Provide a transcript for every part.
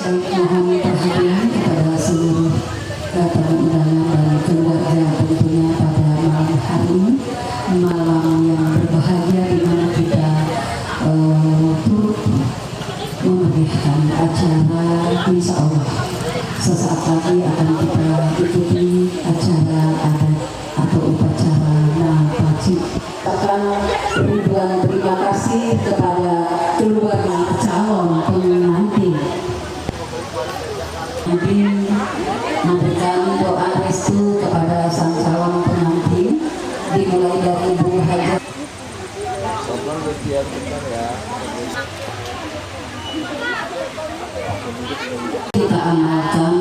mohon perhatian kepada seluruh tamu undangan dan keluarga tentunya pada malam hari ini, malam yang berbahagia di mana kita turut memberikan acara. Insya Allah sesaat lagi akan kita ikuti acara adat atau upacara Napaci. Akan ribuan terima kasih kepada keluarga calon pengantin. Memberikan doa restu kepada sang calon pengantin dimulai dari Bu Haja. Kita amalkan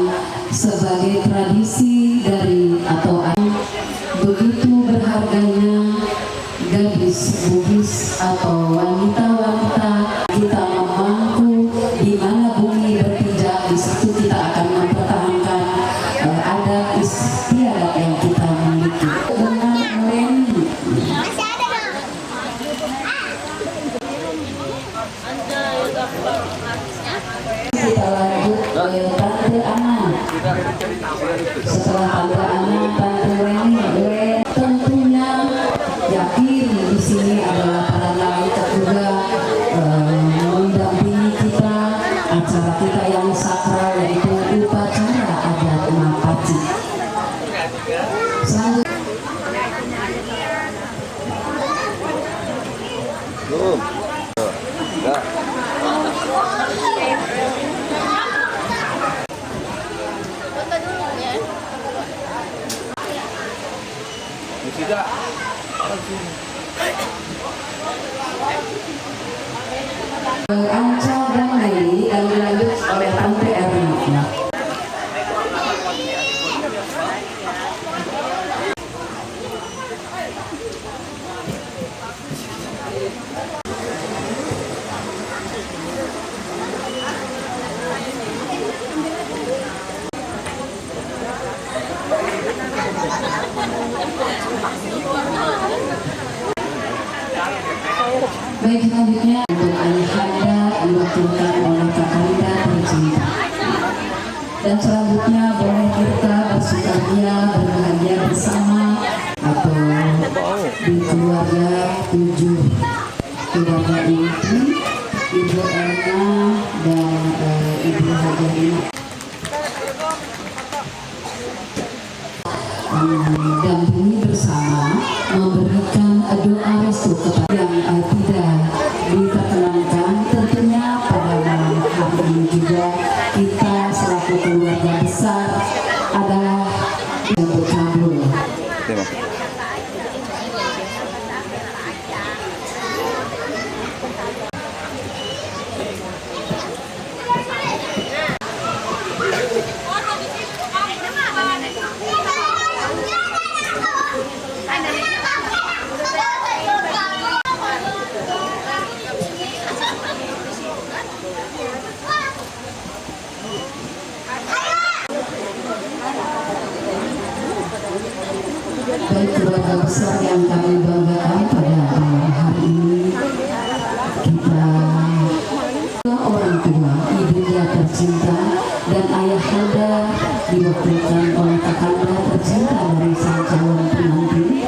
sebagai tradisi dari atau begitu berharganya gadis Bugis atau wanita-wanita kita memangku di mana bumi berpijak, di situ kita akan mempertahankan adat istiadat yang kita miliki dengan Leni. Kita lanjut ke Tante Ana. Setelah Tante Ana, Tante Leni. Tentunya yakin di sini adalah para malaikat juga mendampingi kita acara kita yang sakral, yaitu upacara adat Napaci. Tidak. Anca dan Meli yang dilanjut oleh Tante Erna. Baik, selanjutnya untuk Ayahanda diwakilkan oleh Kakanda tercinta. Dan selanjutnya boleh kita bersukaria berbahagia bersama atau di keluarga 7 keluarga inti Ibu Erna dan Ibu Hajari. Dampingi bersama memberikan doa restu kepada yang tidak diperkenankan. Tentunya pada malam hari ini juga kita selaku keluarga besar adalah yang berkabul. Baik keluarga besar yang kami banggakan pada malam hari ini, kita orang tua, ibunda tercinta dan ayahanda diwakilkan oleh kakanda tercinta dari sang calon pengantin.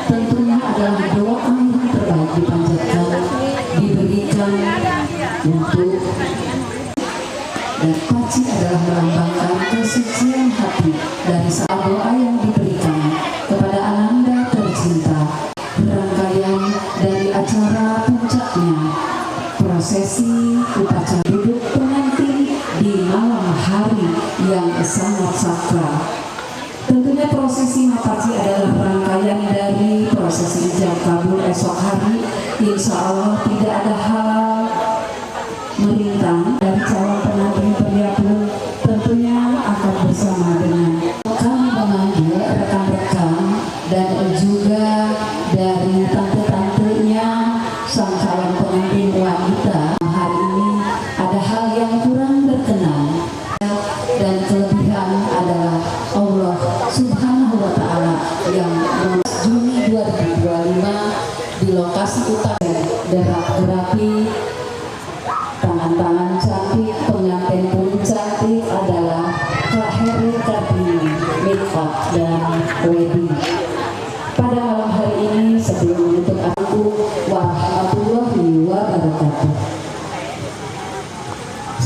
Tentunya adalah doa yang terbaik dipanjatkan, diberikan untuk dan Paci adalah melambangkan kesucian hati dari saat doa yang diberikan kepada Ananda tercinta. Rangkaian dari acara puncaknya prosesi upacara duduk pengantin di malam hari yang sangat sakral. Tentunya prosesi Napaci adalah rangkaian dari prosesi ijab kabul esok hari. Insya Allah tidak ada hal merintang dari calon pengantin pria pun tentunya akan bersama dengan kami memanggil rekan-rekan dan juga dari tante-tantenya sang calon pengantin wanita. Hari ini ada hal yang kurang berkenan dan kelebihan adalah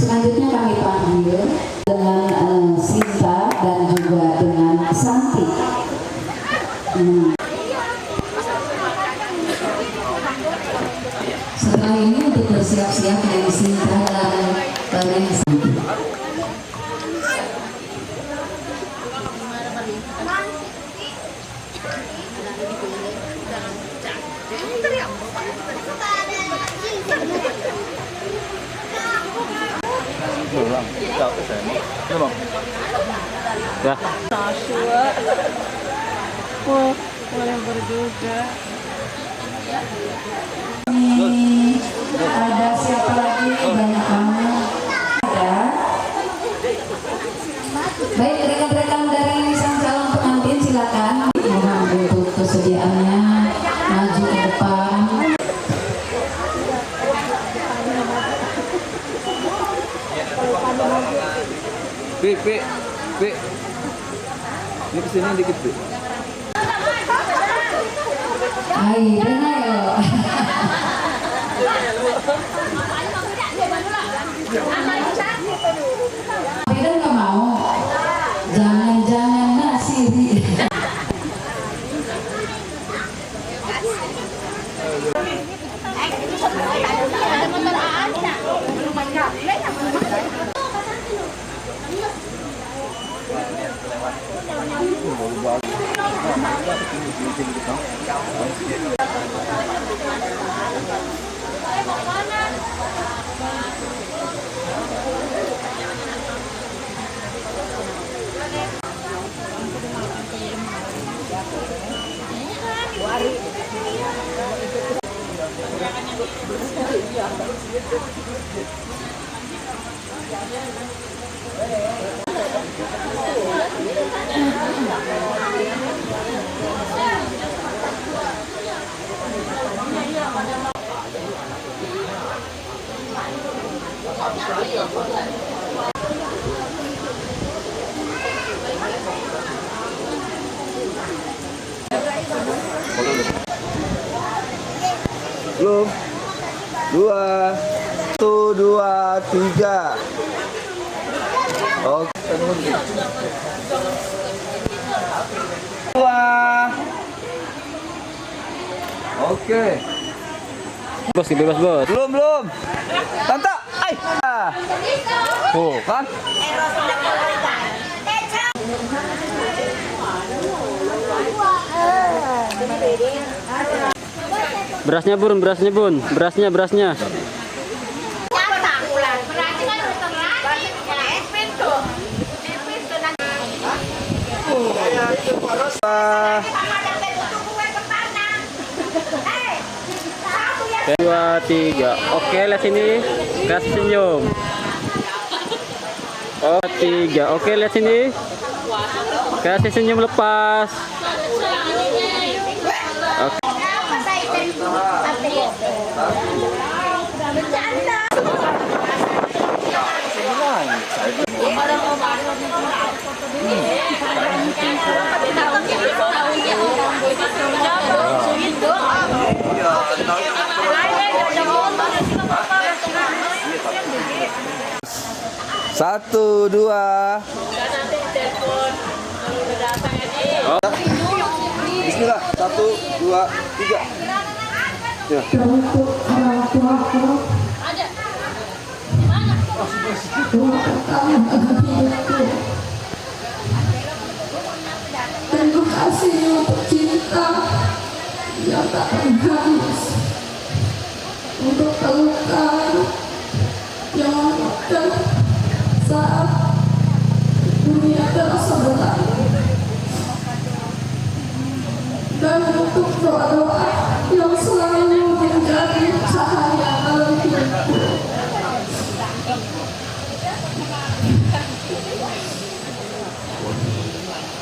Selanjutnya kami panggil dengan Sinta dan juga dengan Santi. Setelah ini untuk bersiap-siap dari Sinta dan dari Santi. Ya. Boleh berduga. Ini ada siapa lagi? Banyak kamu. Ada. Baik, rekan-rekan dari sang calon pengantin silakan mohon untuk kesediaannya maju ke depan. Pi. Ini kesini dikit, Pi. Ayo, ayo. Beda nggak mau. Jangan nasiri. Belum. 2 1 2 3. Oke. 2. Oke. Bos, bebas bos. Belum. Tante, ai. Oh, kan? Berasnya bun, berasnya. Dua, tiga. Oke, lihat sini. Kasih senyum. Oh, 3. Oke, lihat sini. Kasih senyum lepas. Oke. Satu, dua. Bismillah. 1, 2, 3. Ya. Untuk orang tuaku, terima kasih untuk cinta yang tak pernah habis, untuk pelukan yang ada saat dunia terasa berat, dan untuk doa-doa yang selalu menjadi cahaya dalam hidupku.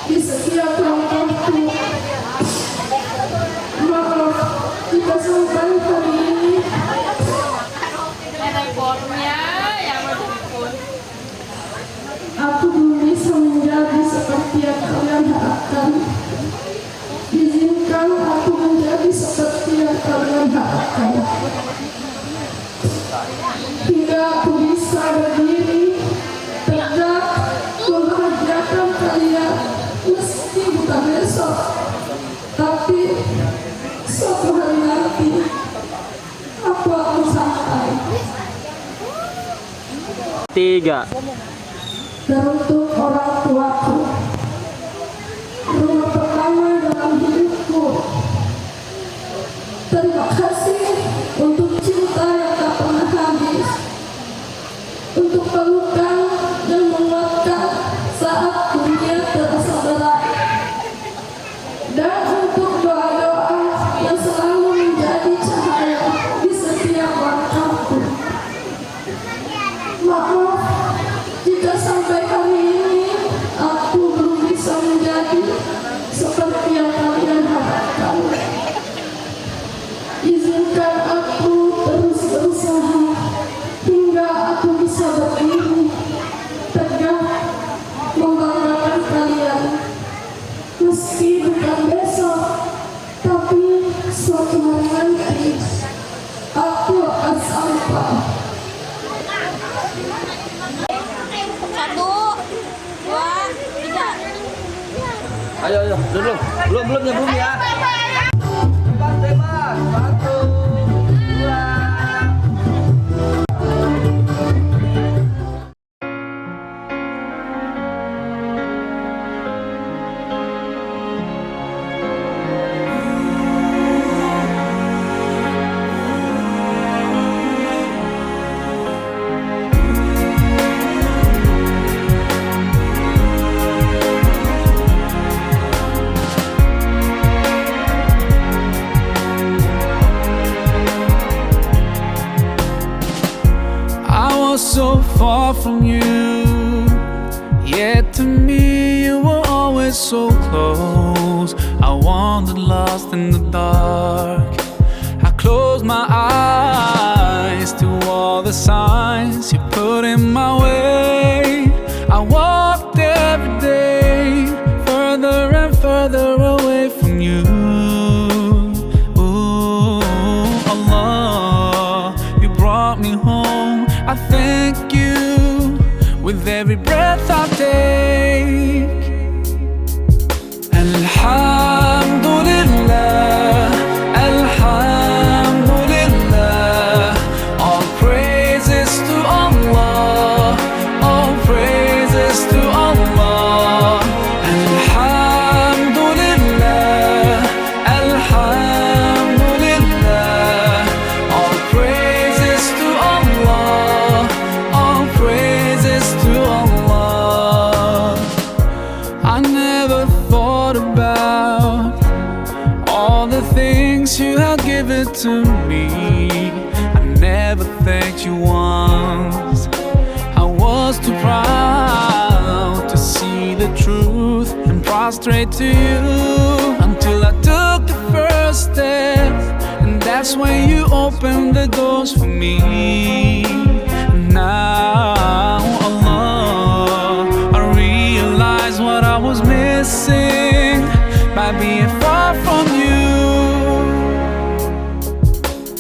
Di setiap langkahku, maaf jika sampai hari ini 3. Teruntuk orang tuaku, rumah pertama dalam hidupku. Terima kasih untuk cinta yang tak pernah habis, untuk pelukan yang menguatkan saat dunia terasa berat, dan untuk doa-doa yang selalu menjadi cahaya di setiap langkahku. Maaf jika sampai hari ini aku belum bisa menjadi seperti yang kalian harapkan. Izinkan aku terus berusaha hingga aku bisa berdiri tegak membanggakan kalian. Meski bukan besok, tapi suatu hari nanti aku akan sampai. 1, 2, 3. Ayo, belum ya. Bebas. 1, 2. So far from you, yet to me you were always so close. I wandered lost in the dark. I closed my eyes to all the signs you put in my way. I walked every day further and further away from you. Ooh, Allah, you brought me home. I thank you with every breath I take. Alhamdulillah, Alhamdulillah. All praises to Allah, all praises to Allah. Alhamdulillah, Alhamdulillah. All praises to Allah, all praises to Allah. I never thought about all the things you have given to me. I never thanked you once. I was too proud to see the truth and prostrate to you until I took the first step, and that's when you opened the doors for me. Now, Allah, I realize what I was missing by being far from you.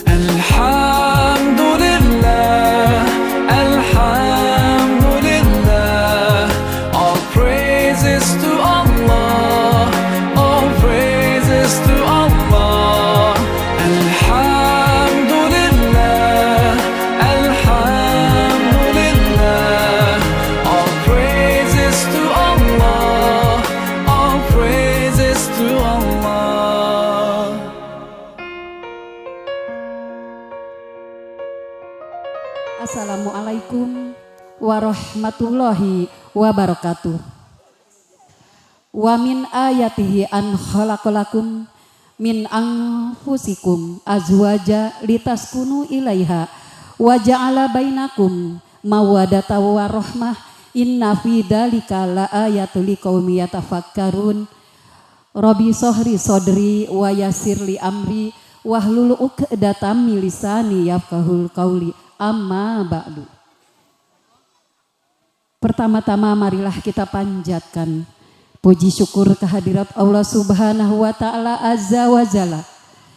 Alhamdulillah, Alhamdulillah. All praises to Allah, all praises to Allah. Alhamdulillah, Alhamdulillah. All praises to Allah, all praises to Allah. Assalamualaikum warahmatullahi wabarakatuh. Wa min ayatihi an khalaqalakum min anfusikum azwaja litaskunu ilaiha wa ja'ala bainakum mawaddata wa rahmah inna fi dzalika laayatul liqaumi yatafakkarun. Rabbi sohri sodri wa yassirli amri wahlul 'uqdatam min lisani yafqahul qauli. Amma ba'du. Pertama-tama marilah kita panjatkan puji syukur kehadirat Allah Subhanahu wa taala azza wa jalla.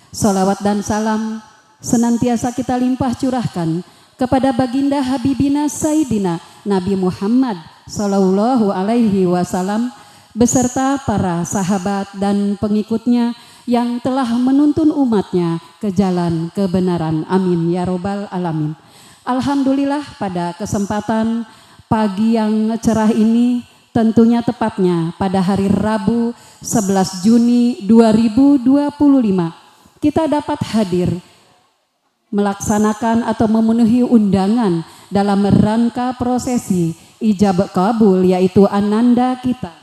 Salawat dan salam senantiasa kita limpah curahkan kepada baginda Habibina Sayyidina Nabi Muhammad sallallahu alaihi wasallam beserta para sahabat dan pengikutnya yang telah menuntun umatnya ke jalan kebenaran. Amin ya robbal alamin. Alhamdulillah pada kesempatan pagi yang cerah ini, tentunya tepatnya pada hari Rabu 11 Juni 2025, kita dapat hadir melaksanakan atau memenuhi undangan dalam rangka prosesi ijab kabul, yaitu ananda kita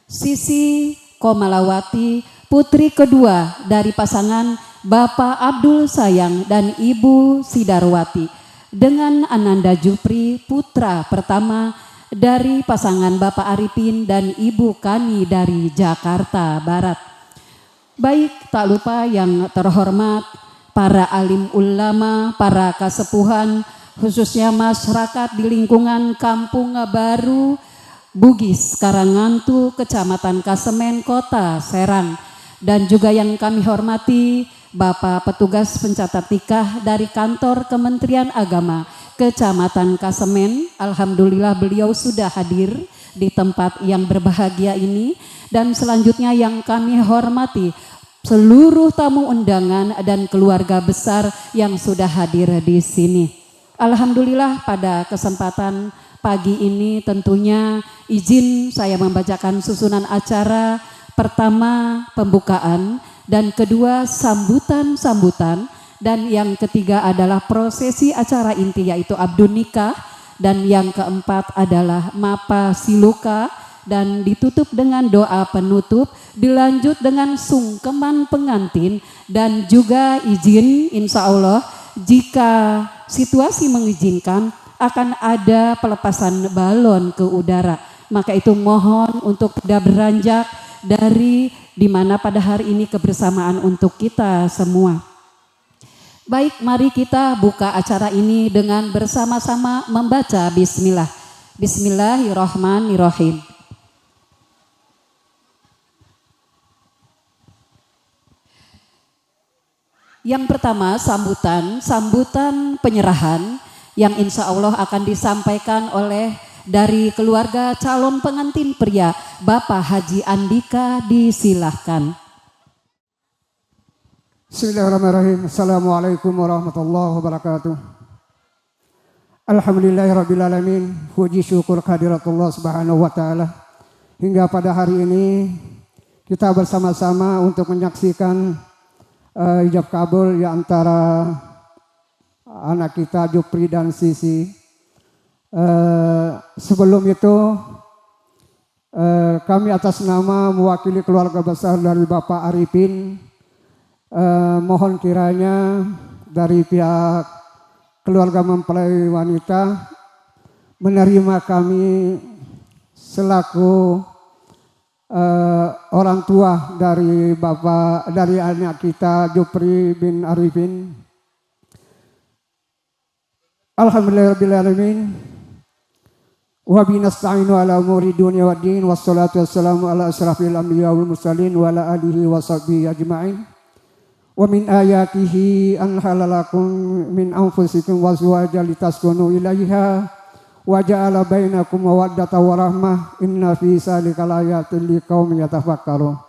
Sisi Komalawati, putri kedua dari pasangan Bapak Abdul Sayang dan Ibu Sidarwati, dengan Ananda Jupri, putra pertama dari pasangan Bapak Arifin dan Ibu Kani dari Jakarta Barat. Baik, tak lupa yang terhormat para alim ulama, para kasepuhan, khususnya masyarakat di lingkungan Kampung Baru Bugis, Karangantu, Kecamatan Kasemen, Kota Serang, dan juga yang kami hormati Bapak petugas pencatat nikah dari kantor Kementerian Agama Kecamatan Kasemen. Alhamdulillah beliau sudah hadir di tempat yang berbahagia ini. Dan selanjutnya yang kami hormati seluruh tamu undangan dan keluarga besar yang sudah hadir di sini. Alhamdulillah pada kesempatan pagi ini tentunya izin saya membacakan susunan acara. Pertama pembukaan, dan kedua sambutan-sambutan, dan yang ketiga adalah prosesi acara inti yaitu abdun nikah, dan yang keempat adalah mapa siluka, dan ditutup dengan doa penutup, dilanjut dengan sungkeman pengantin, dan juga izin insya Allah jika situasi mengizinkan akan ada pelepasan balon ke udara. Maka itu mohon untuk tidak beranjak dari dimana pada hari ini kebersamaan untuk kita semua. Baik, mari kita buka acara ini dengan bersama-sama membaca bismillah. Bismillahirrahmanirrahim. Yang pertama sambutan penyerahan yang insya Allah akan disampaikan oleh dari keluarga calon pengantin pria, Bapak Haji Andika, disilahkan. Bismillahirrahmanirrahim. Assalamualaikum warahmatullahi wabarakatuh. Alhamdulillahirrabbilalamin. Puji syukur kehadiratullah subhanahu wa ta'ala. Hingga pada hari ini kita bersama-sama untuk menyaksikan ijab kabul ya antara anak kita Jupri dan Sisi. Sebelum itu kami atas nama mewakili keluarga besar dari Bapak Arifin, mohon kiranya dari pihak keluarga mempelai wanita menerima kami selaku orang tua dari anak kita Jupri bin Arifin. Alhamdulillahirrabbilalamin. Wa binasta'inu ala umuri dunia wa din. Wassalatu wassalamu ala asrafil anbiya wal mursalin wa ala alihi wa sahbihi ajma'in. Wa min ayatihi an halalakum min anfusikum wa azwajan litaskunu ilaiha wa ja'ala bainakum mawaddatan wa rahmah. Inna fi dzalika laayatin liqaumin yatafakkarun.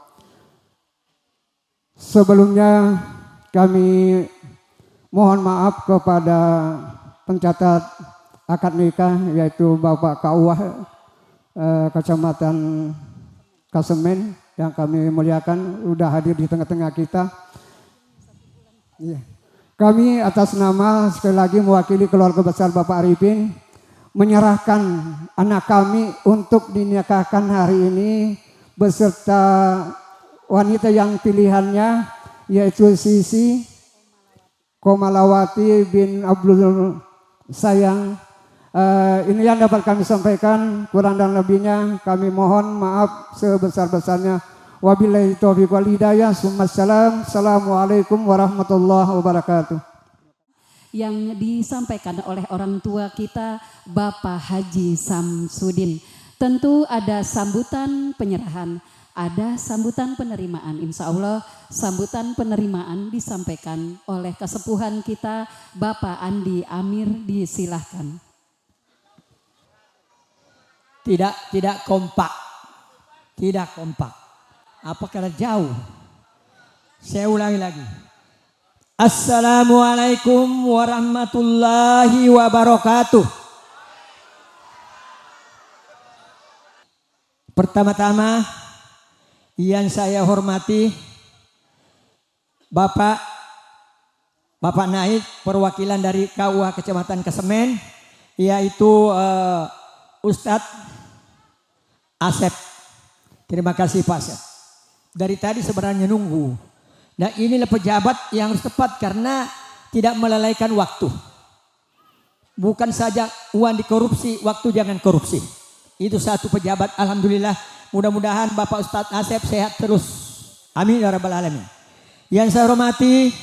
Sebelumnya kami mohon maaf kepada pencatat akad nikah yaitu Bapak KUA Kecamatan Kasemen yang kami muliakan sudah hadir di tengah-tengah kita. Kami atas nama sekali lagi mewakili keluarga besar Bapak Arifin menyerahkan anak kami untuk dinikahkan hari ini beserta wanita yang pilihannya yaitu Sisi Komalawati bin Abdul Sayang. Ini yang dapat kami sampaikan, kurang dan lebihnya kami mohon maaf sebesar-besarnya. Wabillahi taufiq wal hidayah. Summassalam. Assalamualaikum warahmatullahi wabarakatuh. Yang disampaikan oleh orang tua kita Bapak Haji Samsudin. Tentu ada sambutan penyerahan, ada sambutan penerimaan. Insya Allah sambutan penerimaan disampaikan oleh kesepuhan kita Bapak Andi Amir, disilahkan. Tidak kompak. Tidak kompak. Apa karena jauh? Saya ulangi lagi. Assalamualaikum warahmatullahi wabarakatuh. Pertama-tama yang saya hormati Bapak Naib, perwakilan dari KUA Kecamatan Kesemen, yaitu Ustadz Asep. Terima kasih Pak Asep. Dari tadi sebenarnya nunggu. Nah inilah pejabat yang harus tepat karena tidak melalaikan waktu. Bukan saja uang dikorupsi, waktu jangan korupsi. Itu satu pejabat. Alhamdulillah, mudah-mudahan Bapak Ustadz Asep sehat terus. Amin ya rabbal alamin. Yang saya hormati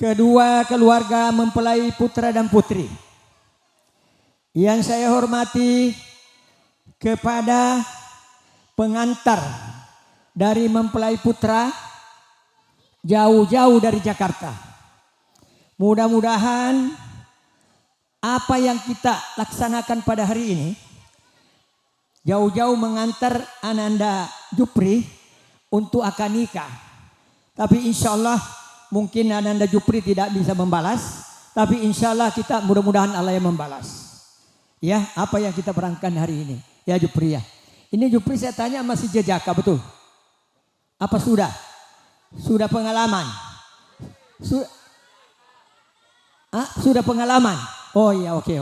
kedua keluarga mempelai putra dan putri. Yang saya hormati kepada pengantar dari mempelai putra jauh-jauh dari Jakarta. Mudah-mudahan apa yang kita laksanakan pada hari ini, jauh-jauh mengantar Ananda Jupri untuk akad nikah. Tapi insya Allah mungkin Ananda Jupri tidak bisa membalas. Tapi insya Allah kita mudah-mudahan Allah yang membalas. Ya, apa yang kita berangkat hari ini. Ya Jupri ya. Ini Jupri saya tanya masih jejaka betul? Apa sudah? Sudah pengalaman? Sudah pengalaman? Oh iya, oke.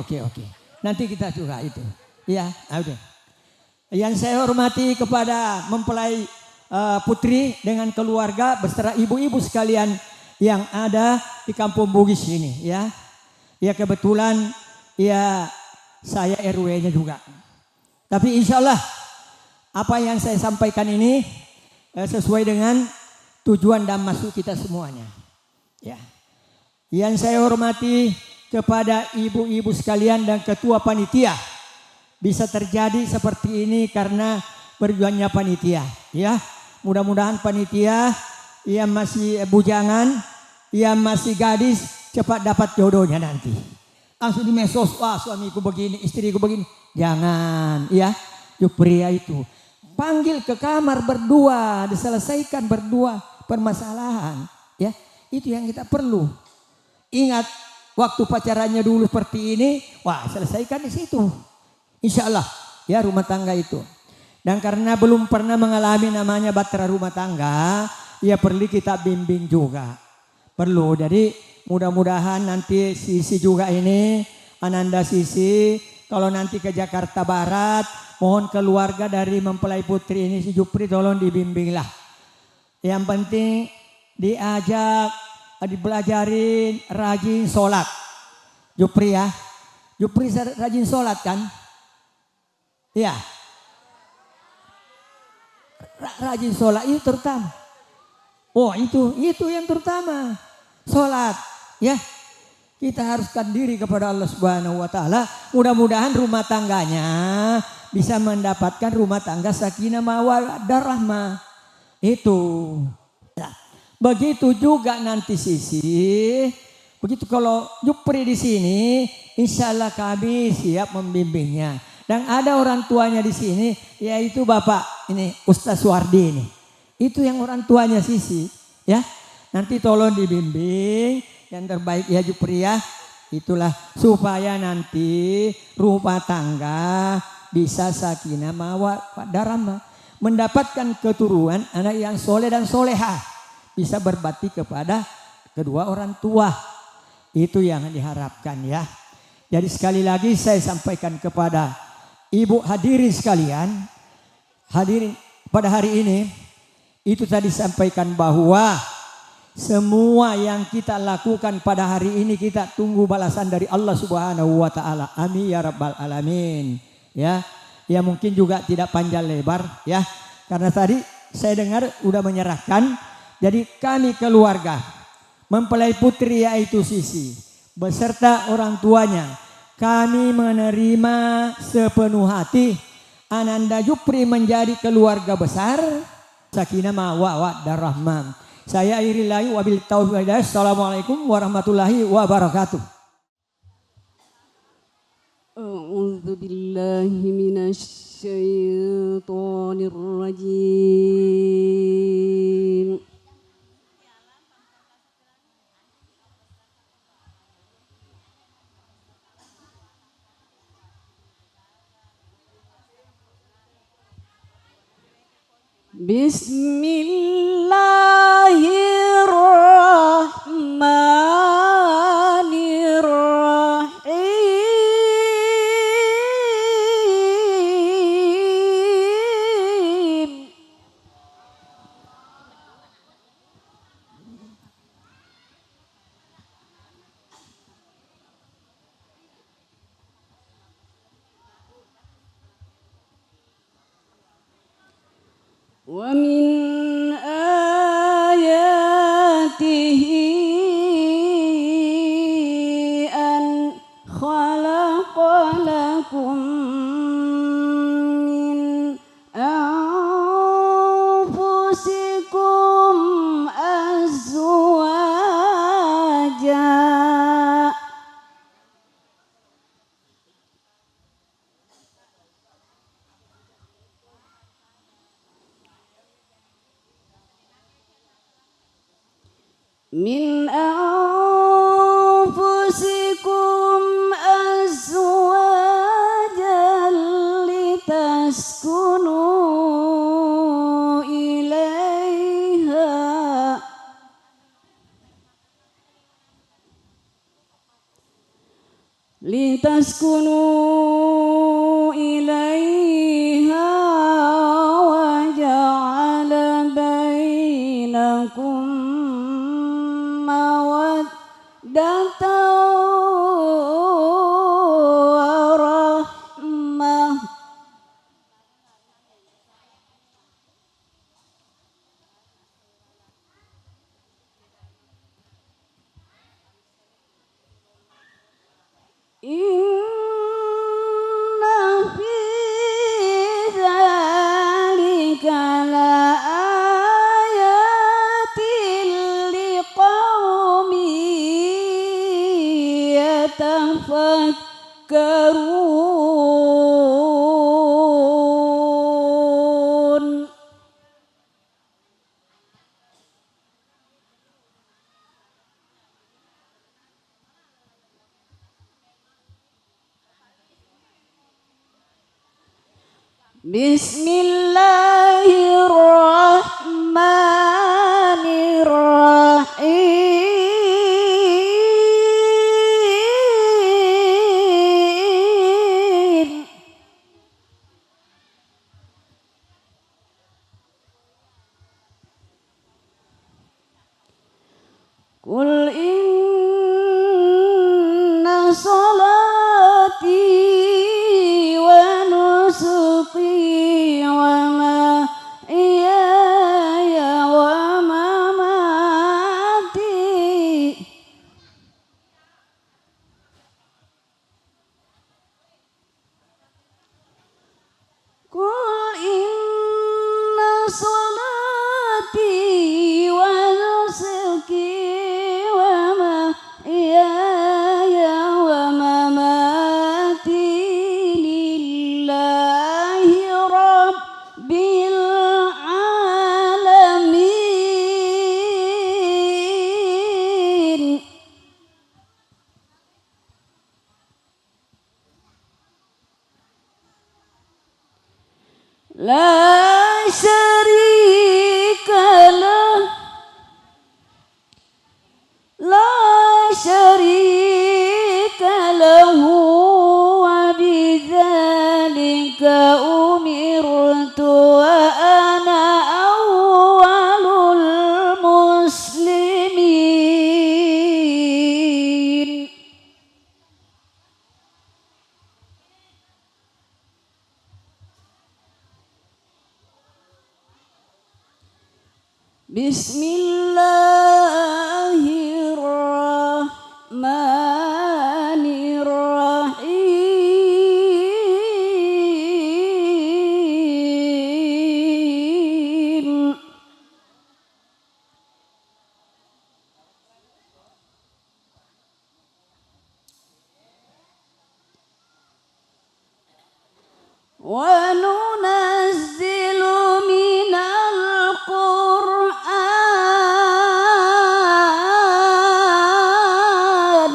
Nanti kita juga itu. Ya, oke. Yang saya hormati kepada mempelai putri dengan keluarga beserta ibu-ibu sekalian yang ada di Kampung Bugis ini, ya. Ya kebetulan ya saya RW-nya juga. Tapi insya Allah apa yang saya sampaikan ini sesuai dengan tujuan dan maksud kita semuanya. Ya. Yang saya hormati kepada ibu-ibu sekalian dan ketua panitia. Bisa terjadi seperti ini karena perjuangannya panitia. Ya. Mudah-mudahan panitia yang masih bujangan, yang masih gadis cepat dapat jodohnya nanti. Langsung di mesos, wah suamiku begini, istriku begini. Jangan, ya. Jupria itu. Panggil ke kamar berdua, diselesaikan berdua permasalahan, ya. Itu yang kita perlu. Ingat waktu pacarannya dulu seperti ini, wah selesaikan di situ. Insya Allah, ya rumah tangga itu. Dan karena belum pernah mengalami namanya bahtera rumah tangga, ya perlu kita bimbing juga. Perlu, jadi mudah-mudahan nanti Sisi juga ini, Ananda Sisi, kalau nanti ke Jakarta Barat, mohon keluarga dari mempelai putri ini si Jupri tolong dibimbinglah. Yang penting diajak, dibelajarin rajin sholat. Jupri ya. Jupri rajin sholat kan? Iya. Rajin sholat itu terutama. Oh itu yang terutama. Sholat. Ya. Kita haruskan diri kepada Allah Subhanahu wa taala. Mudah-mudahan rumah tangganya bisa mendapatkan rumah tangga sakinah mawaddah rahmah. Itu. Nah, begitu juga nanti Sisi. Begitu kalau Jupri di sini, insya Allah kami siap membimbingnya. Dan ada orang tuanya di sini, yaitu Bapak ini Ustaz Suwardi ini. Itu yang orang tuanya Sisi, ya. Nanti tolong dibimbing yang terbaik ya Jupri ya. Itulah supaya nanti rumah tangga bisa sakinah mawaddah rahmah, mendapatkan keturunan anak yang soleh dan solehah, bisa berbakti kepada kedua orang tua. Itu yang diharapkan ya. Jadi sekali lagi saya sampaikan kepada ibu hadirin sekalian, hadirin pada hari ini, itu tadi sampaikan bahwa semua yang kita lakukan pada hari ini kita tunggu balasan dari Allah Subhanahu wa taala. Amin ya rabbal alamin. Ya. Ya mungkin juga tidak panjang lebar ya. Karena tadi saya dengar udah menyerahkan. Jadi kami keluarga mempelai putri yaitu Sisi beserta orang tuanya, kami menerima sepenuh hati Ananda Jupri menjadi keluarga besar sakinah mawaddah rahmah. Saya akhiri layu wabil taufiq. Assalamualaikum warahmatullahi wabarakatuh. A'udzu billahi minasy syaithanir rajim. Bismillahirrahmanirrahim. ومن آياته أن خلق لكم من أنفسكم أزواجا من أنفسكم أزواجا لتسكنوا إليها وجعل بينكم مودة ورحمة إن في ذلك لآيات لقوم يتفكرون Bismillahirrahmanirrahim. Qul inna salati wa nusuki wa mahyaya wa mamati Qul inna salati wa nusuki wa mahyaya wa mamati lillahi rabbil alamin. La syarika lah La syarika lahu wa bidzalika umirtu wa ana awwalul muslimin. Bismillahirrahmanirrahim. Wa nunazzilu minal Qur'an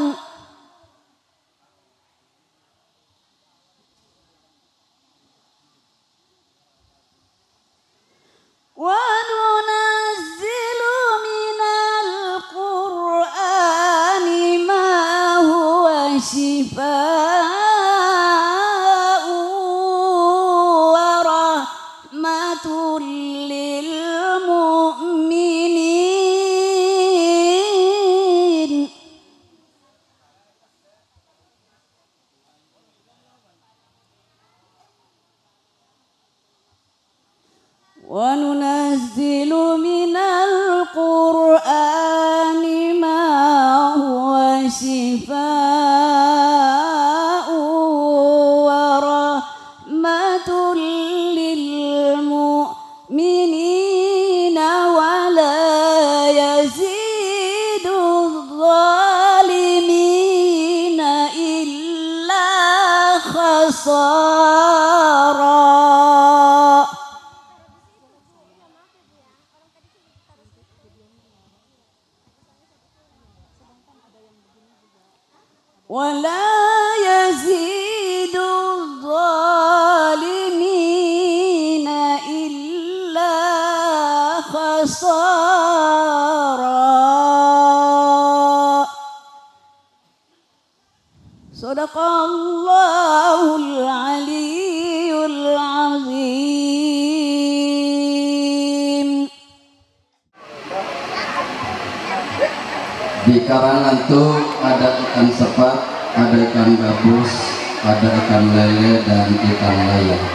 وننزل من القرآن ما هو شفاء ورحمة للمؤمنين ولا يزيد الظالمين إلا خسارا. ولا يزيد الظالمين إلا خسارا. صدق الله العلي العظيم. Di karangan tuh ada ikan sepat, ada ikan gabus, ada ikan lele dan ikan layang.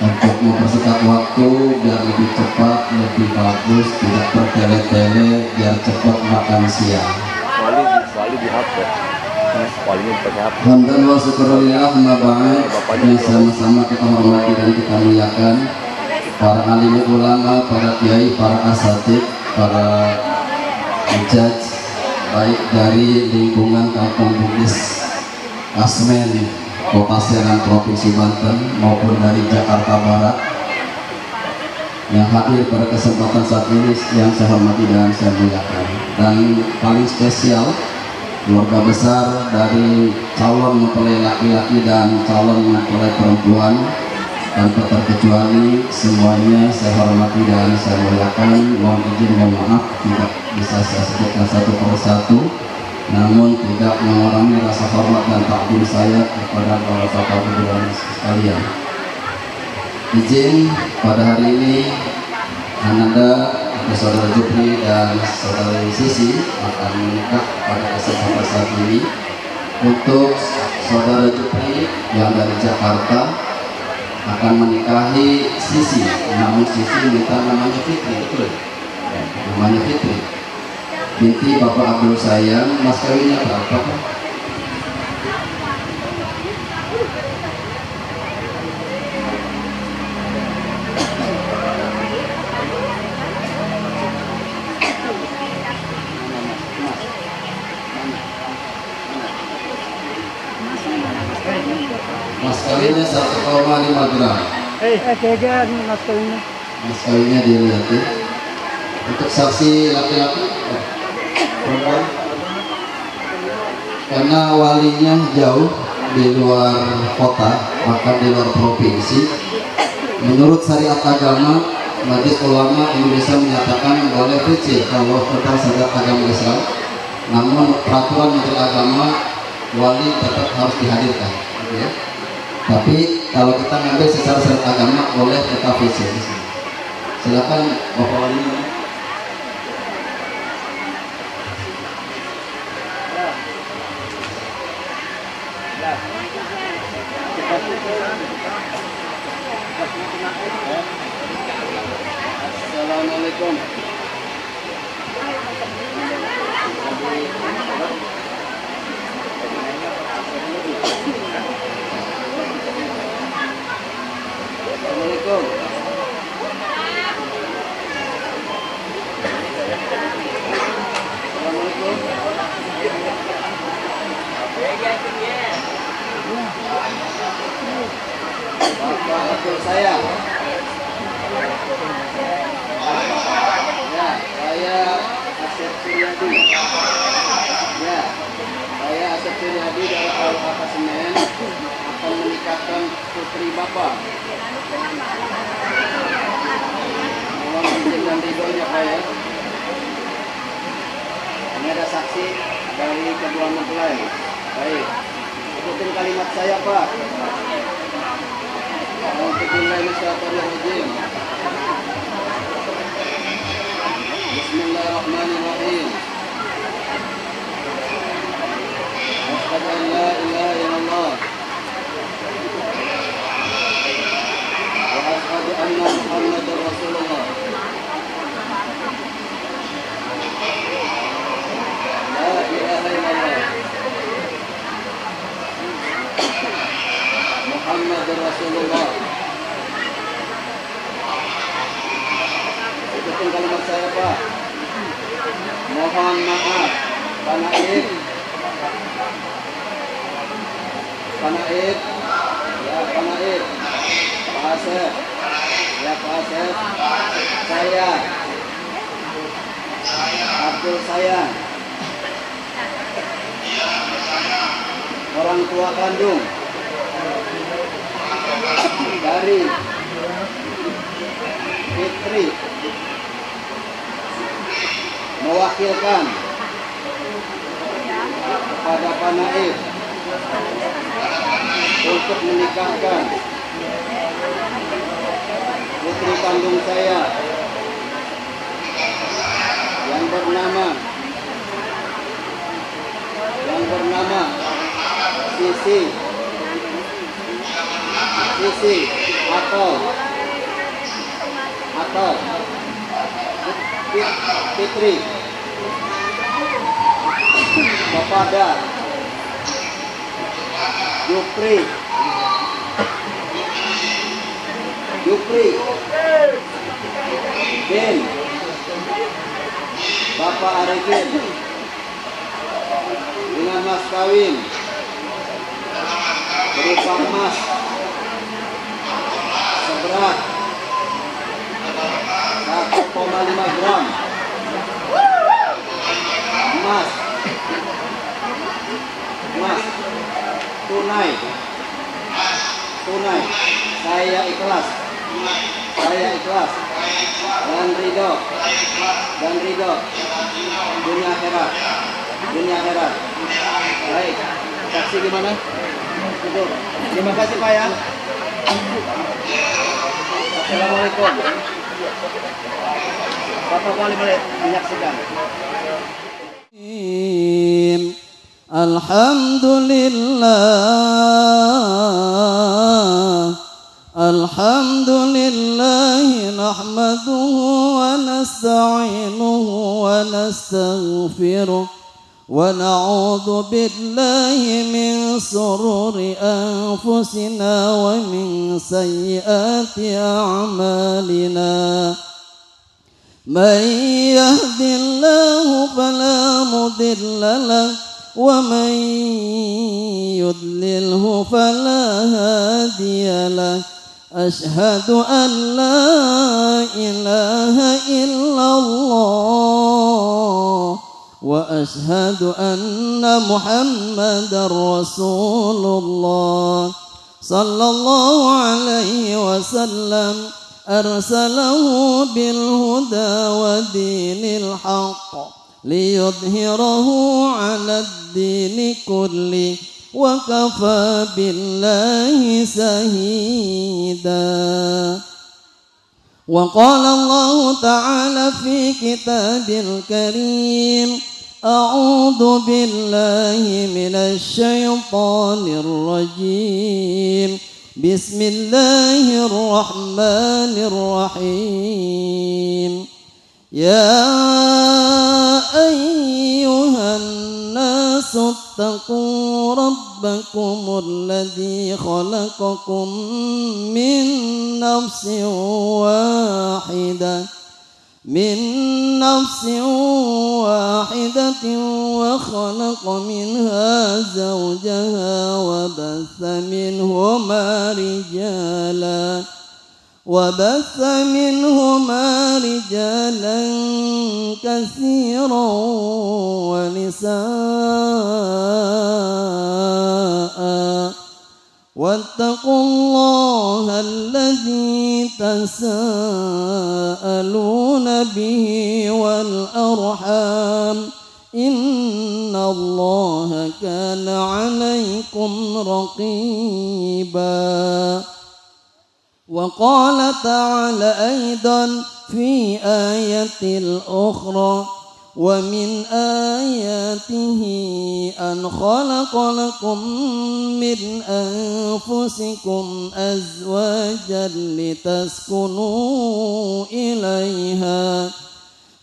Untuk mempersingkat waktu biar lebih cepat, lebih bagus, tidak bertele-tele, biar cepat makan siang. Wali di HP. Walinya pakai HP. Hamdan wa syukurillah yang sama-sama kita hormati dan kita muliakan para alim ulama, para kiai, para asatid, para judge baik dari lingkungan Kampung Bugis Asmen Kota Serang Provinsi Banten maupun dari Jakarta Barat yang hadir pada kesempatan saat ini yang saya hormati dan saya muliakan, dan paling spesial keluarga besar dari calon mempelai laki-laki dan calon mempelai perempuan tanpa terkecuali semuanya saya hormati dan saya muliakan. Mohon izin, mohon maaf tidak bisa saya sebutkan satu persatu, namun tidak mengurangi rasa hormat dan takdim saya kepada para bapak ibu dan sekalian. Izin pada hari ini Ananda, saudara Jupri dan saudari Sisi akan menikah pada kesempatan saat ini. Untuk saudara Jupri yang dari Jakarta akan menikahi Sisi, namun Sisi minta namanya Fitri, betul? Namanya Fitri, binti Bapak Abdul Sayang. Mas kawinnya berapa? Mas kawinnya 1,5 gram. Mas kawinnya. Mas kawinnya dilihatin. Untuk saksi laki-laki, perempuan, karena walinya jauh di luar kota, bahkan di luar provinsi. Menurut syariat agama, Majelis Ulama Indonesia menyatakan boleh kecil kalau tentang syariat agama Islam. Namun peraturan Menteri Agama, wali tetap harus dihadirkan. Ya. Tapi kalau kita ngambil secara syariat agama boleh tetap visi. Silakan Bapak Wali. Assalamualaikum. Assalamualaikum. Bapak Abdul Sayang. Ya, saya Asep Suryadi. Ya, saya Asep Suryadi dari Kabupaten Senen akan menikahkan putri Bapak. Mohon izin dan ridhonya Pak ya. Ini ada saksi dari kedua mempelai. Baik, ikutin kalimat saya Pak. Bismillahirrahmanirrahim. Bismillahirrahmanirrahim. Asyhadu an la ilaha illallah wa asyhadu anna Muhammadan Muhammadur Rasulullah. Ikutin kalimat saya, Pak. Mohon maaf, Pak Naib. Pak Naib. Ya, Pak Naib. Pak Asep. Ya, Pak Asep. Saya Abdul Sayang, orang tua kandung dari Fitri, mewakilkan kepada Pak Naib untuk menikahkan putri kandung saya yang bernama Sisi atau Fitri kepada Jupri bin Bapak Arifin dengan mas kawin berupa emas seberat 1,5 gram, emas tunai. Saya ikhlas dan ridho dunia akhirat. Baik, saksi gimana? Betul. Terima kasih Pak ya. Assalamualaikum. Bapak boleh menyaksikan. Alhamdulillah nahmaduhu wa nasta'inuhu wa nastaghfiruh wa na'udzu billahi min sururi anfusina wa min sayyiati a'malina. Man yahdihillahu fala mudilla lahu wa man yudlilhu fala hadiya lahu. Ashhadu an la ilaha illallah wa ashhadu anna Muhammadar Rasulullah sallallahu alaihi wasallam arsalahu bil huda wa dinil haqq liyudhhirahu 'ala ad-dini kulli wa kafa billahi shahida. Wa qala Allah ta'ala fi kitabil karim a'udzu billahi minasy syaithanir rajim. Bismillahirrahmanirrahim. Ya ayyuhan nasu اتقوا ربكم الذي خلقكم من نفس واحدة وخلق منها زوجها وبث منهما رجالا كثيرا ونساء واتقوا الله الذي تساءلون به والأرحام إن الله كان عليكم رقيبا. وقال تعالى أيضا في آية الأخرى ومن آياته أن خلق لكم من أنفسكم أزواجا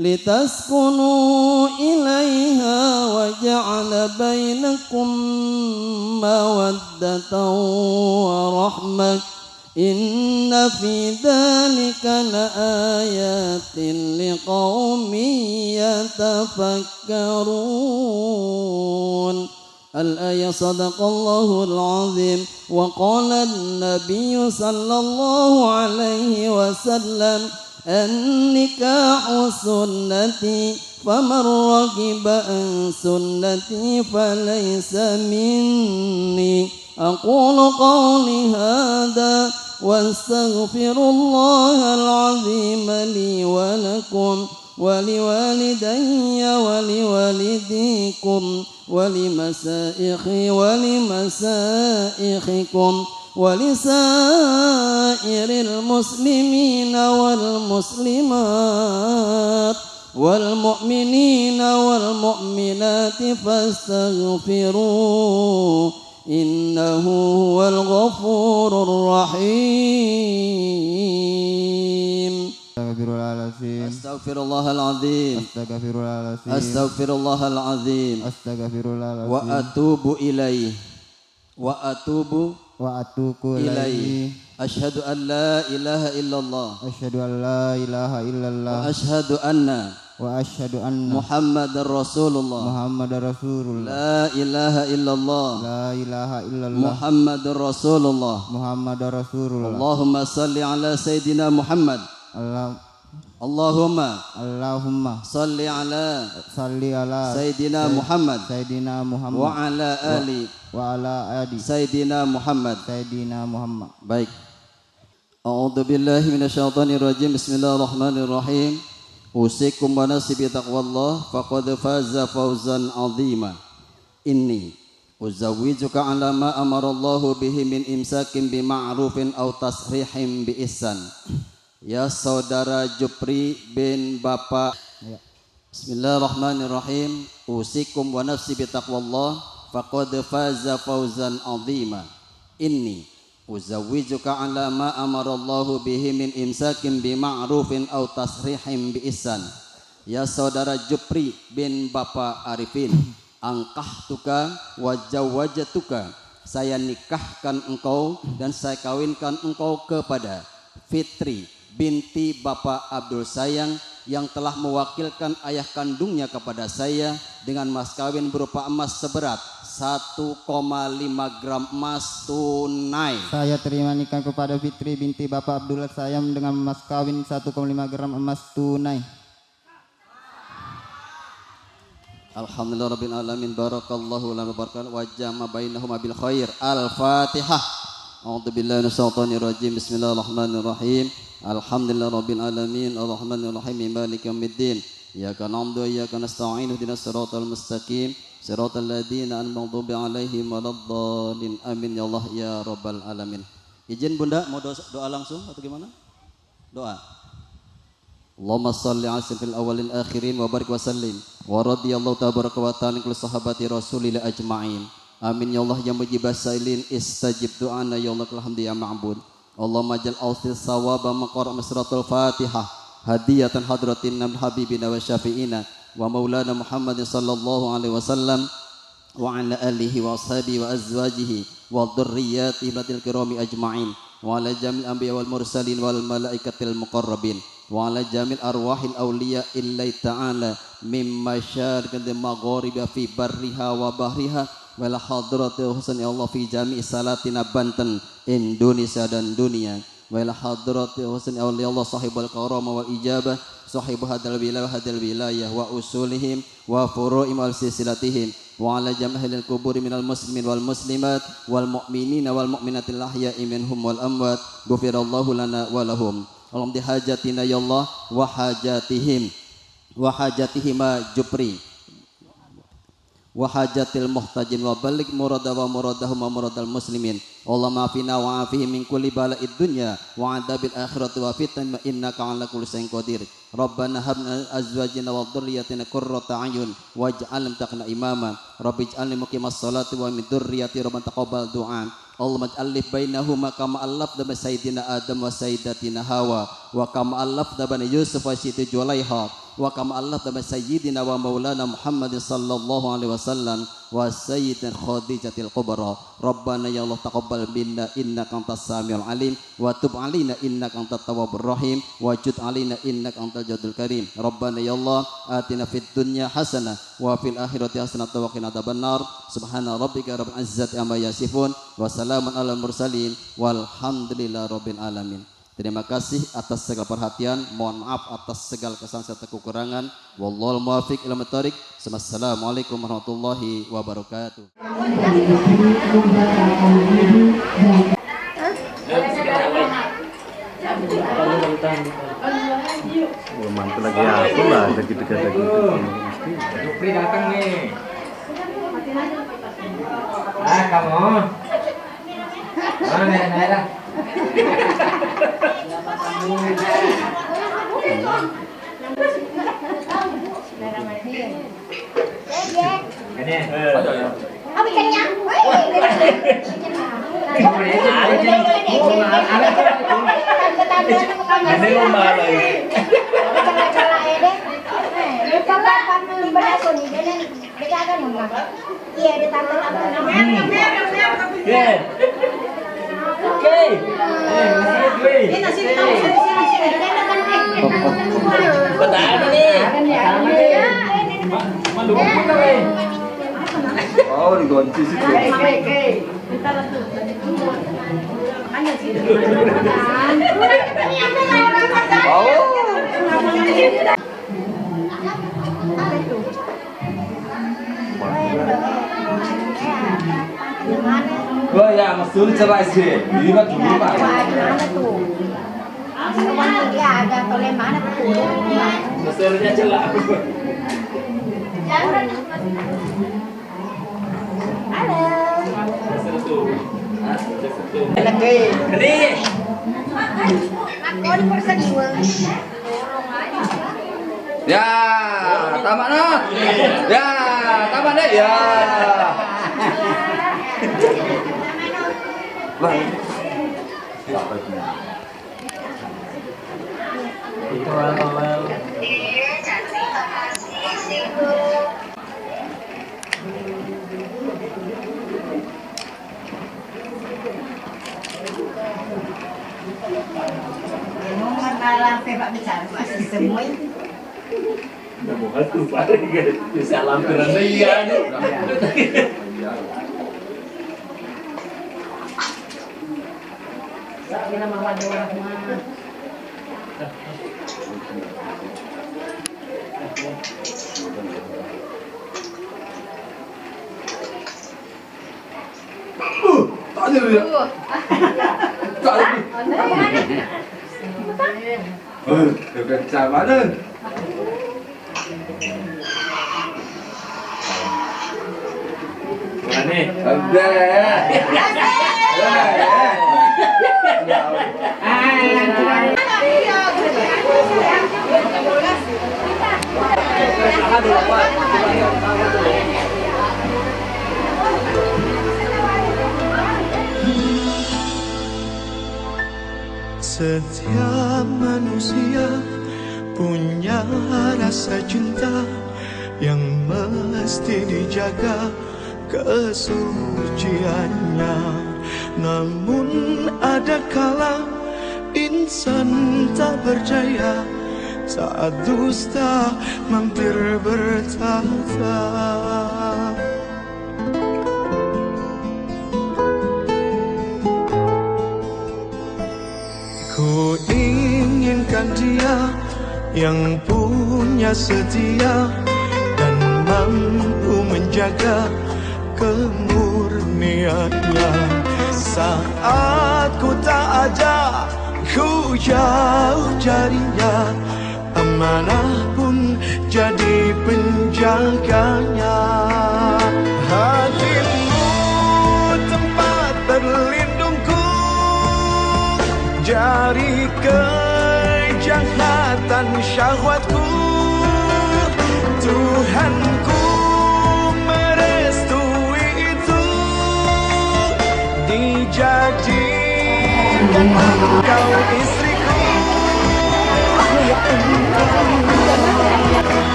لتسكنوا إليها وجعل بينكم مودة ورحمة إن في ذلك لآيات لقوم يتفكرون. الآية صدق الله العظيم. وقال النبي صلى الله عليه وسلم النكاح سنتي فمن رغب عن سنتي فليس مني. أقول قولي هذا واستغفر الله العظيم لي ولكم ولوالدي ولوالديكم ولمشايخي ولمشايخكم ولسائر المسلمين والمسلمات والمؤمنين والمؤمنات فاستغفروه إنه هو الغفور الرحيم. أستغفر الله العظيم. أستغفر الله العظيم. وأتوب إليه وأتوب إليه. أشهد أن لا إله إلا الله. وأشهد أن محمد رسول الله. لا إله إلا الله. محمد رسول الله. اللهم صل على سيدنا محمد. اللهم صل على سيدنا محمد وعلى آل سيدنا محمد. Baik. A'udzu billahi minasyaitonir rajim. Bismillahirrahmanirrahim. Usikum wa nafsi bi taqwallah faqad faza fawzan 'azima. Inni uzawwijuka 'ala ma amarallahu bihi min imsakin bi ma'rufin aw tasrihim bi ihsan. Ya saudara Jupri bin Bapak. Bismillahirrahmanirrahim. Usikum wa nafsi bi taqwallah faqad faza fawzan 'azima. Inni uzawwijuka 'ala ma amarallahu bihi min imsakin bi ma'rufin aw tasrihim bi ihsan. Ya saudara Jupri bin Bapak Arifin, angkahtuka wa zawwajatuka, saya nikahkan engkau dan saya kawinkan engkau kepada Fitri binti Bapak Abdul Sayang yang telah mewakilkan ayah kandungnya kepada saya dengan mas kawin berupa emas seberat 1,5 gram emas tunai. Saya terima nikah kepada Fitri binti Bapak Abdullah Sayang dengan mas kawin 1,5 gram emas tunai. Alhamdulillah rabbil alamin. Barakallahu lana barakallahu wa jama bainahuma bil khair. Al-Fatihah. A'udzu billahi minasyaitonir rajim. Bismillahirrahmanirrahim. Alhamdulillah rabbil alamin. Arrahmanir rahim. Maliki yaumiddin. Iyyaka na'budu wa iyyaka nasta'in. Ihdinas siratal mustaqim. Siratal ladzina an'amta 'alaihim waladdallin. Amin ya Allah ya rabbal alamin. Izin Bunda mau doa langsung atau gimana? Doa. Allahumma shalli 'ala sayyidil awwalil akhirin wa barik wa sallim wa radhiyallahu tabaraka wa ta'ala kulli sahabati rasulillah ajma'in. Amin ya Allah ya mujibas sailin istajib du'ana ya Allah alhamdi ya ma'bud. Allahumma jal awsil sawaba maqara masratul Fatihah hadiyatan hadratin nabi habibina wa syafi'ina wa maulana Muhammadin sallallahu alaihi wasallam wa ala alihi wa ashabihi wa azwajihi wa dhurriyyati ibadil kirami ajma'in wa ala jamil anbiya wal mursalin wal malaikatil muqarrabin wa ala jamil arwahil awliya illahi ta'ala mimma syarqil magharibi fi barriha wa bahriha wal hadratil husni Allah fi jami'i salatina Banten Indonesia dan dunia wal hadratil husni Allah sahibul karamah wal ijabah sahibu hadal wilayah wa usulihim wa furu'im wal silsilatihim wa ala jamahil kuburi minal muslimin wal muslimat wal mu'minina wal mu'minatil ahya'i minhum wal amwat ghufirallahu lana wa lahum. Allahumma di hajatina ya Allah wa hajatihim wa hajatihima Jupri wa hajatil muhtajin wa balik murada wa muradahum wa muradal muslimin. Allah ma'afina wa afihim min kulli bala'id dunya wa adabil akhirati wa fitan innaka ala kulli shay'in qadir. Rabbana habna azwajina wa dhurriyyatina qurrata a'yun waj'al muttaqina imama. Rabbi ij'alni muqimas salati wa min dhurriyyati rabbana taqabbal du'a. Allahumma alif bainahuma kama alafta bi sayyidina Adam wa sayyidatina Hawa wa kama alafta bani Yusuf wa sayyidati Julaiha wa kama Allah tabba sayyidina wa maulana Muhammad sallallahu alaihi wasallam wa sayyidatin Khadijatil kubra. Rabbana ya Allah taqabbal minna innaka antas samiul alim wa tub alaina innaka antat tawwabur rahim wa jud alaina innaka antal jadul karim. Rabbana ya Allah atina fid dunya hasanah wa fil akhirati hasanah wa qina adzabannar. Subhana rabbika rabbil izzati amma yasifun wa salamun alal mursalin walhamdulillahi rabbil alamin. Terima kasih atas segala perhatian. Mohon maaf atas segala kesalahan serta kekurangan. Wallahul muwaffiq ila thoriq. Assalamualaikum warahmatullahi wabarakatuh. Mantu lagi aku lah, ada gitu-gitu gitu. Jupri datang nih. Ah, kamu. Mana daerah? Abi kenyang. Oh, diganti situ. Gua ya mesti cerai sih. Ini mah dulu Pak. Ya ada toleh mana tuh? Mesternya celak. Halo. Ini. Aku di persediwa. Ya, tamat nah. Ya, tamat deh ya. Wah. Itu awal. Malah Pak bicara masih semua. Udah mau tuh Pak. Bisa lampiran iya nih. Sakina mawadu rahmah. Tak ada dia. Tak ada. Udah sama nih. Mana nih? Setiap manusia punya rasa cinta yang mesti dijaga kesuciannya. Namun ada kala insan tak percaya saat dusta mampir bertata. Ku inginkan dia yang punya setia dan mampu menjaga kemurniannya. Saat ku tak ada, ku jauh carinya, amanah pun jadi penjaganya. Hatimu tempat berlindungku dari kejahatan syahwatku. Tuhanku merestui itu, dijadikan kau istriku.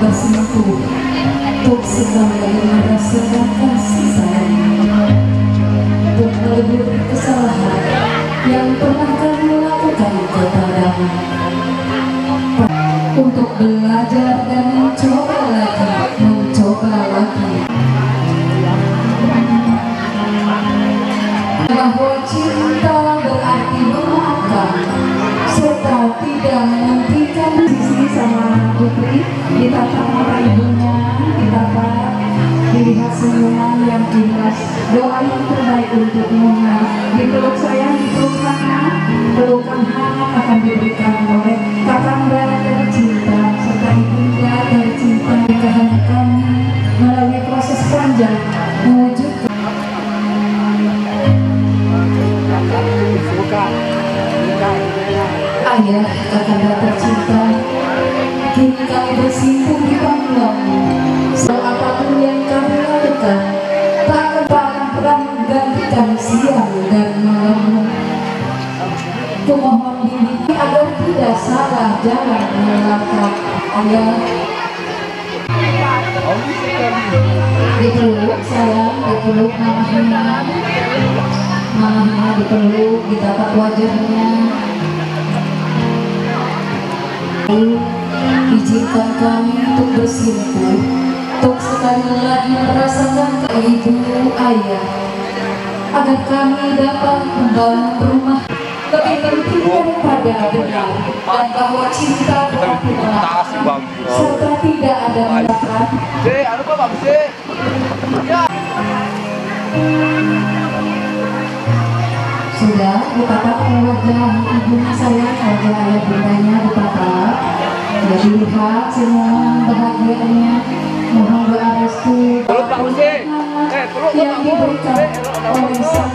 bersimpuh untuk segala merasakan kasih sayang, untuk melebur kesalahan yang pernah kami lakukan kepadamu, untuk belajar dan mencoba lagi, bahwa cinta berarti memaafkan serta tidak menghentikan sisi sama Putri, ditatap mata ibunya, ditatap, dilihat senyuman yang ikhlas, doa yang terbaik untukmu. Dipeluk sayang, dipeluk hangat, pelukan hangat akan diberikan oleh kakanda tercinta serta ibunda tercinta. Nikahan kami melalui proses panjang mewujudkan ayah kakanda tercinta. Kini kami bersimpuh di panggilanmu. Apapun yang kami lakukan, tak akan pernah menggantikan siang dan malam. Kumohon bimbing agar tidak salah jalan melangkah. Ayah, dipeluk sayang, dipeluk mamahnya, dipeluk, ditatap wajahnya. Izinkan kami untuk bersimpuh, untuk sekali lagi merasakan ke ibu ayah, agar kami dapat membangun rumah lebih penting daripada benar, dan bahwa cinta berarti benar, serta tidak ada manfaat. Sudah ditatap wajah ibunya sayang, wajah ayah bundanya ditatap. Jadi lihat senyuman bahagianya, mohon doa restu yang diberikan oleh sang